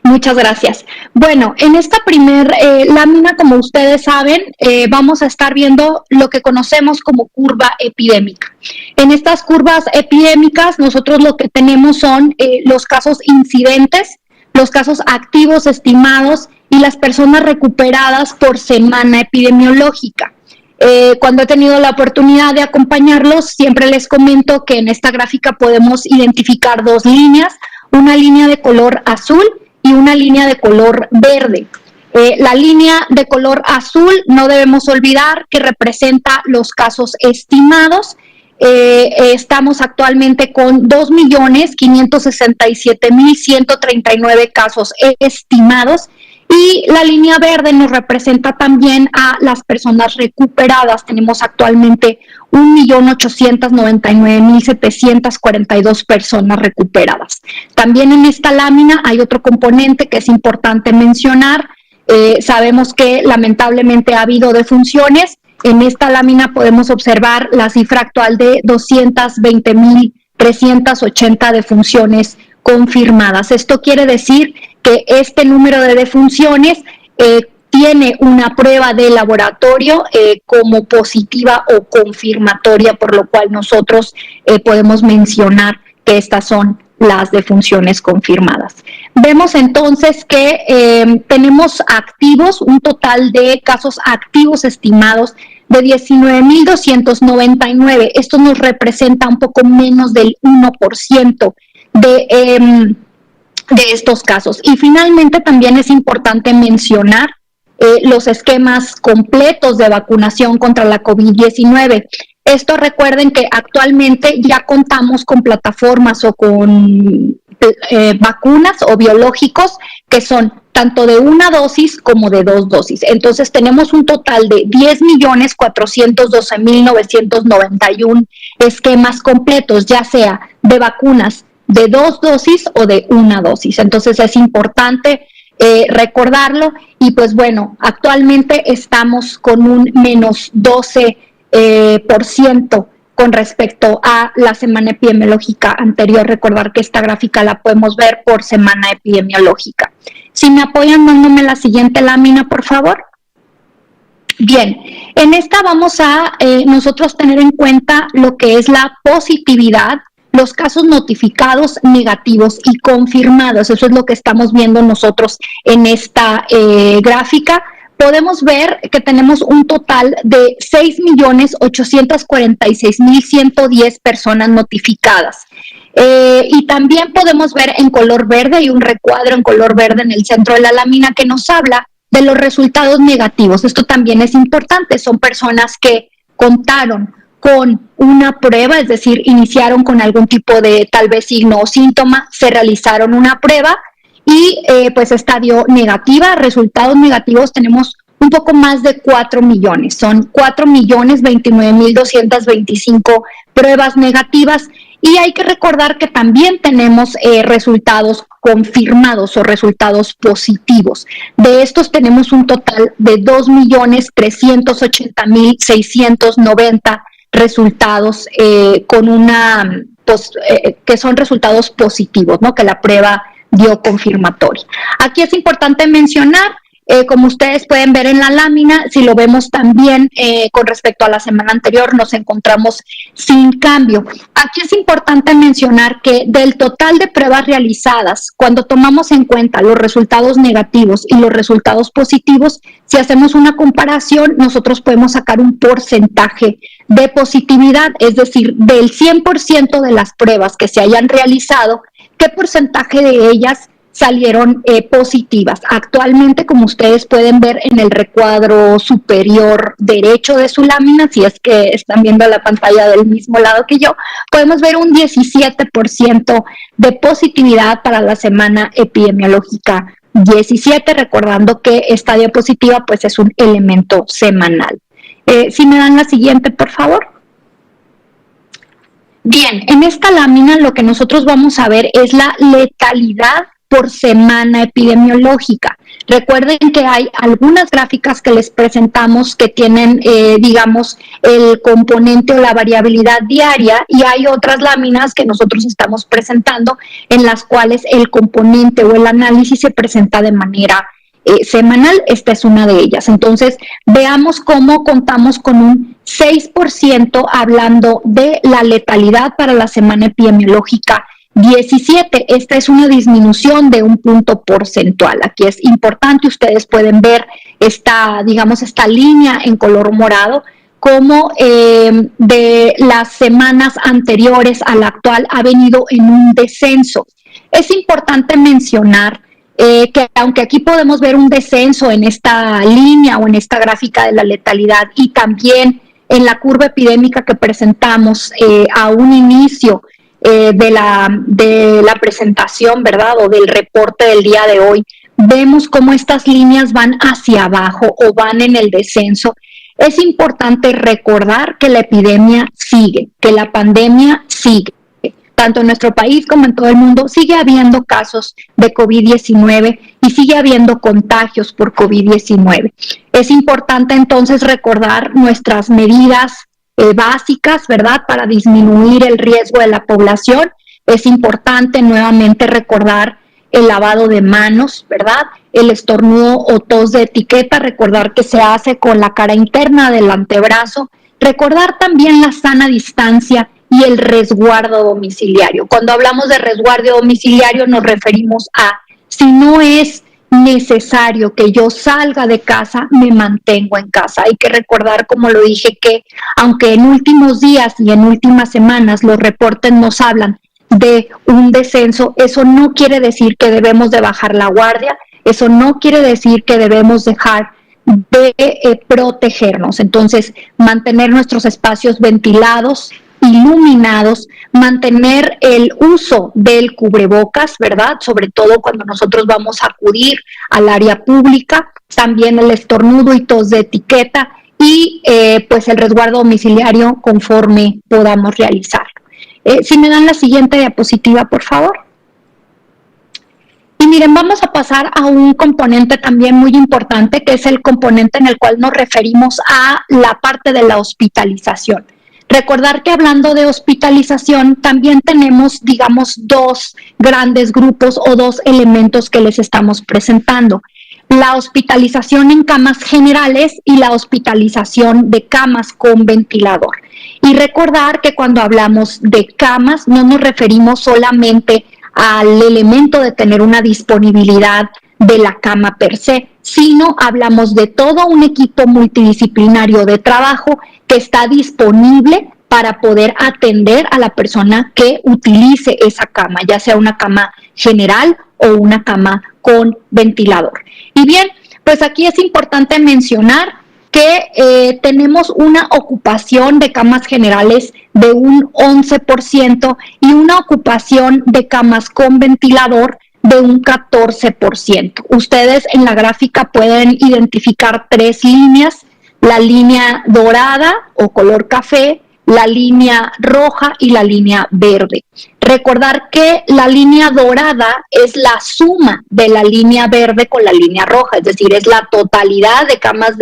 Muchas gracias. Bueno, en esta primer lámina, como ustedes saben, vamos a estar viendo lo que conocemos como curva epidémica. En estas curvas epidémicas, nosotros lo que tenemos son los casos incidentes, los casos activos estimados y las personas recuperadas por semana epidemiológica. Cuando he tenido la oportunidad de acompañarlos, siempre les comento que en esta gráfica podemos identificar dos líneas, una línea de color azul y una línea de color verde. La línea de color azul no debemos olvidar que representa los casos estimados. Estamos actualmente con 2.567.139 casos estimados y la línea verde nos representa también a las personas recuperadas. Tenemos actualmente 1.899.742 personas recuperadas. También en esta lámina hay otro componente que es importante mencionar. Sabemos que lamentablemente ha habido defunciones. En esta lámina podemos observar la cifra actual de 220.380 defunciones confirmadas. Esto quiere decir que este número de defunciones tiene una prueba de laboratorio como positiva o confirmatoria, por lo cual nosotros podemos mencionar que estas son las defunciones confirmadas. Vemos entonces que tenemos activos, un total de casos activos estimados de 19.299. Esto nos representa un poco menos del 1% de estos casos. Y finalmente también es importante mencionar los esquemas completos de vacunación contra la COVID-19. Esto recuerden que actualmente ya contamos con plataformas o con vacunas o biológicos que son tanto de una dosis como de dos dosis. Entonces tenemos un total de 10.412.991 esquemas completos, ya sea de vacunas de dos dosis o de una dosis. Entonces es importante recordarlo y pues bueno, actualmente estamos con un menos 12% con respecto a la semana epidemiológica anterior. Recordar que esta gráfica la podemos ver por semana epidemiológica. Si me apoyan dándome la siguiente lámina, por favor. Bien, en esta vamos a nosotros tener en cuenta lo que es la positividad, los casos notificados, negativos y confirmados. Eso es lo que estamos viendo nosotros en esta gráfica. Podemos ver que tenemos un total de 6.846.110 personas notificadas. Y también podemos ver en color verde, hay un recuadro en color verde en el centro de la lámina que nos habla de los resultados negativos. Esto también es importante, son personas que contaron con una prueba, es decir, iniciaron con algún tipo de tal vez signo o síntoma, se realizaron una prueba y pues esta dio negativa. Resultados negativos tenemos un poco más de 4 millones, son 4.029.225 pruebas negativas y hay que recordar que también tenemos resultados confirmados o resultados positivos. De estos tenemos un total de 2.380.690 resultados con una que son resultados positivos, ¿no? Que la prueba dio confirmatoria. Aquí es importante mencionar, como ustedes pueden ver en la lámina, si lo vemos también con respecto a la semana anterior, nos encontramos sin cambio. Aquí es importante mencionar que del total de pruebas realizadas, cuando tomamos en cuenta los resultados negativos y los resultados positivos, si hacemos una comparación, nosotros podemos sacar un porcentaje de positividad, es decir, del 100% de las pruebas que se hayan realizado, ¿qué porcentaje de ellas salieron positivas? Actualmente, como ustedes pueden ver en el recuadro superior derecho de su lámina, si es que están viendo la pantalla del mismo lado que yo, podemos ver un 17% de positividad para la semana epidemiológica 17, recordando que esta diapositiva pues es un elemento semanal. Si me dan la siguiente, por favor. Bien, en esta lámina lo que nosotros vamos a ver es la letalidad por semana epidemiológica. Recuerden que hay algunas gráficas que les presentamos que tienen, digamos, el componente o la variabilidad diaria, y hay otras láminas que nosotros estamos presentando en las cuales el componente o el análisis se presenta de manera semanal. Esta es una de ellas. Entonces, veamos cómo contamos con un 6% hablando de la letalidad para la semana epidemiológica 17. Esta es una disminución de un punto porcentual. Aquí es importante, ustedes pueden ver esta, digamos, esta línea en color morado, como de las semanas anteriores a la actual ha venido en un descenso. Es importante mencionar que aunque aquí podemos ver un descenso en esta línea o en esta gráfica de la letalidad, y también en la curva epidémica que presentamos a un inicio de la presentación, ¿verdad? O del reporte del día de hoy, vemos cómo estas líneas van hacia abajo o van en el descenso. Es importante recordar que la epidemia sigue, que la pandemia sigue. Tanto en nuestro país como en todo el mundo sigue habiendo casos de COVID-19 y sigue habiendo contagios por COVID-19. Es importante entonces recordar nuestras medidas básicas, ¿verdad?, para disminuir el riesgo de la población. Es importante nuevamente recordar el lavado de manos, ¿verdad?, el estornudo o tos de etiqueta, recordar que se hace con la cara interna del antebrazo, recordar también la sana distancia y el resguardo domiciliario. Cuando hablamos de resguardo domiciliario nos referimos a, si no es necesario que yo salga de casa, me mantengo en casa. Hay que recordar, como lo dije, que aunque en últimos días y en últimas semanas los reportes nos hablan de un descenso, eso no quiere decir que debemos de bajar la guardia, eso no quiere decir que debemos dejar de protegernos. Entonces, mantener nuestros espacios ventilados, iluminados, mantener el uso del cubrebocas, ¿verdad? Sobre todo cuando nosotros vamos a acudir al área pública, también el estornudo y tos de etiqueta, y pues el resguardo domiciliario conforme podamos realizarlo. Si me dan la siguiente diapositiva, por favor. Y miren, vamos a pasar a un componente también muy importante, que es el componente en el cual nos referimos a la parte de la hospitalización. Recordar que hablando de hospitalización también tenemos, digamos, dos grandes grupos o dos elementos que les estamos presentando: la hospitalización en camas generales y la hospitalización de camas con ventilador. Y recordar que cuando hablamos de camas no nos referimos solamente al elemento de tener una disponibilidad de la cama per se, sino hablamos de todo un equipo multidisciplinario de trabajo que está disponible para poder atender a la persona que utilice esa cama, ya sea una cama general o una cama con ventilador. Y bien, pues aquí es importante mencionar que tenemos una ocupación de camas generales de un 11% y una ocupación de camas con ventilador de un 14%. Ustedes en la gráfica pueden identificar tres líneas: la línea dorada o color café, la línea roja y la línea verde. Recordar que la línea dorada es la suma de la línea verde con la línea roja, es decir, es la totalidad de camas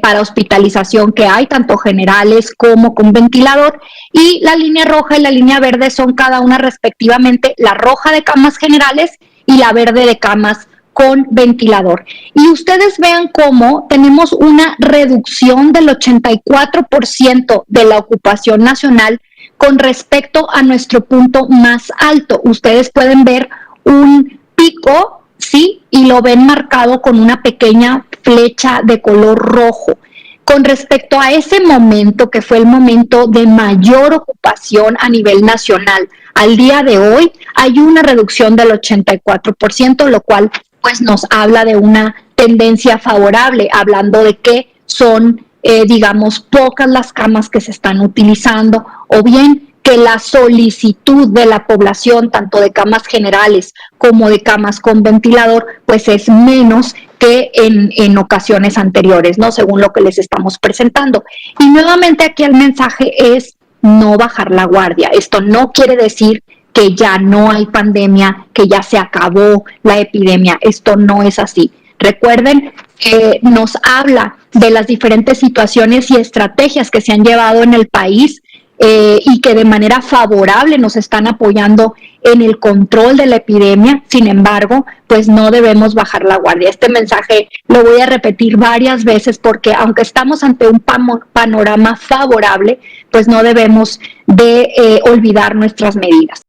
para hospitalización que hay, tanto generales como con ventilador, y la línea roja y la línea verde son cada una respectivamente la roja de camas generales y la verde de camas con ventilador. Y ustedes vean cómo tenemos una reducción del 84% de la ocupación nacional con respecto a nuestro punto más alto. Ustedes pueden ver un pico, ¿sí? Y lo ven marcado con una pequeña flecha de color rojo. Con respecto a ese momento, que fue el momento de mayor ocupación a nivel nacional, al día de hoy hay una reducción del 84%, lo cual pues nos habla de una tendencia favorable, hablando de que son, digamos, pocas las camas que se están utilizando, o bien que la solicitud de la población, tanto de camas generales como de camas con ventilador, pues es menos que en ocasiones anteriores, ¿no? Según lo que les estamos presentando. Y nuevamente aquí el mensaje es no bajar la guardia. Esto no quiere decir que ya no hay pandemia, que ya se acabó la epidemia. Esto no es así. Recuerden, nos habla de las diferentes situaciones y estrategias que se han llevado en el país y que de manera favorable nos están apoyando en el control de la epidemia. Sin embargo, pues no debemos bajar la guardia. Este mensaje lo voy a repetir varias veces porque aunque estamos ante un panorama favorable, pues no debemos de olvidar nuestras medidas.